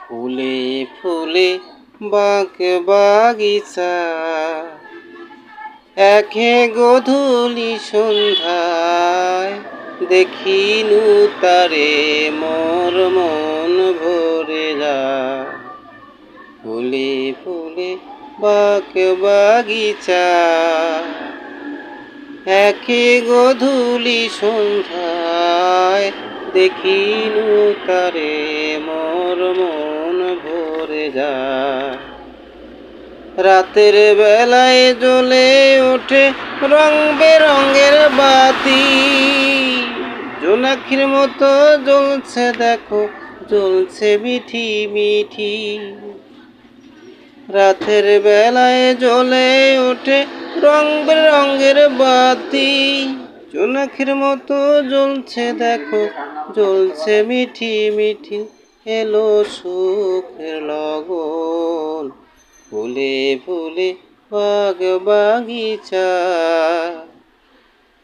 ফুলে ফুলে বাগ বাগিচা, একে গধূলি সন্ধ্যায় দেখিনু তারে মোর মন ভরে যায়। ফুলে ফুলে বাগ বাগিচা, একে গধূলি সন্ধ্যায় দেখিনু তারে মোর মন ভরে যায়। রাতের বেলায় জ্বলে ওঠে রং বেরঙের বাতি, জোনাকির মতো জ্বলছে দেখো, জ্বলছে মিঠি মিঠি। রাতের বেলায় জ্বলে ওঠে রং বেরঙের বাতি, জোনাকির মতো জ্বলছে দেখো, জ্বলছে মিঠি মিঠি। এলো সুখের লগন, ফুলে ফুলে বাগ বাগিচা,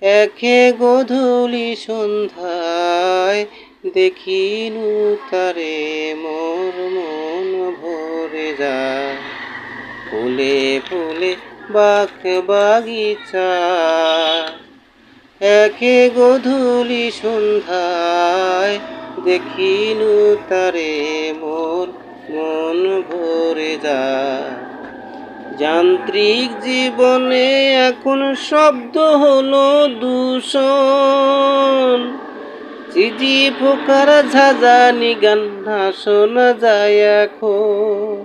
একে গধূলি সন্ধ্যায় দেখিনু তারে মোর মন ভরে যায়। ফুলে ফুলে বাগ বাগিচা, একে গধূলি সন্ধ্যায় দেখিনু তারে মোর মন ভরে যায়। যান্ত্রিক জীবনে এখন শব্দ হলো দূষণ, ঝিঝি পোকার ঝাঁঝানি গান না শোনা যায় এখন।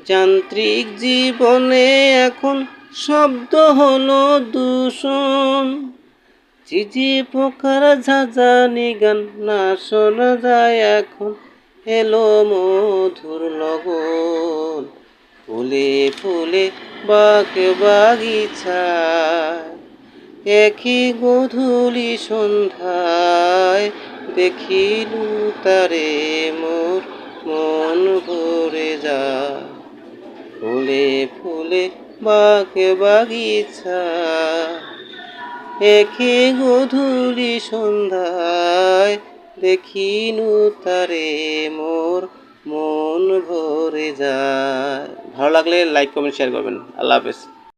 যান্ত্রিক জীবনে এখন শব্দ হলো দূষণ, ঝিঝি পোকার ঝাঁঝানি গান না শোনা যায় এখন। এলো মধুর লগন, ফুলে ফুলে বাগ বাগিচা, একে গধূলি সন্ধ্যায় দেখিনু তারে মোর মন ভরে যায়। ফুলে ফুলে বাগ বাগিচা, একে গধূলি সন্ধ্যায় দেখিনু তারে মোর মন ভরে যায়। ভালো লাগলে লাইক কমেন্ট শেয়ার করবেন। আল্লাহ হাফেজ।